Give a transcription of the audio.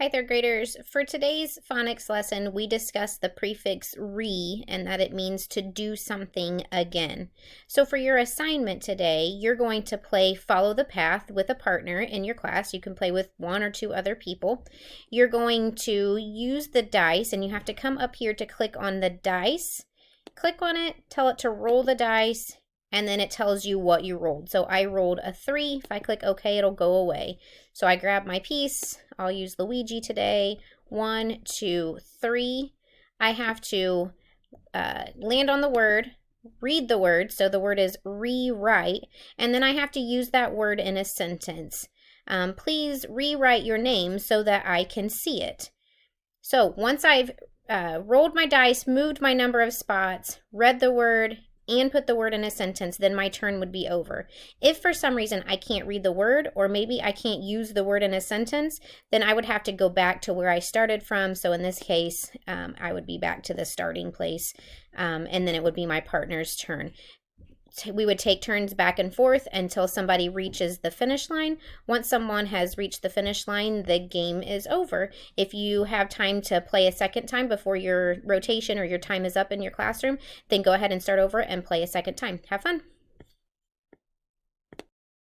Hi, third graders. For today's phonics lesson, we discussed the prefix re and that it means to do something again. So for your assignment today, you're going to play Follow the Path with a partner in your class. You can play with one or two other people. You're going to use the dice, and you have to come up here to click on the dice. Click on it, tell it to roll the dice, and then it tells you what you rolled. So I rolled a 3. If I click OK, it'll go away. So I grab my piece. I'll use Luigi today. 1, 2, 3. I have to land on the word, read the word. So the word is rewrite. And then I have to use that word in a sentence. Please rewrite your name so that I can see it. So once I've rolled my dice, moved my number of spots, read the word, and put the word in a sentence, then my turn would be over. If for some reason I can't read the word, or maybe I can't use the word in a sentence, then I would have to go back to where I started from. So in this case, I would be back to the starting place, and then it would be my partner's turn. We would take turns back and forth until somebody reaches the finish line. Once someone has reached the finish line, the game is over. If you have time to play a second time before your rotation or your time is up in your classroom, then go ahead and start over and play a second time. Have fun.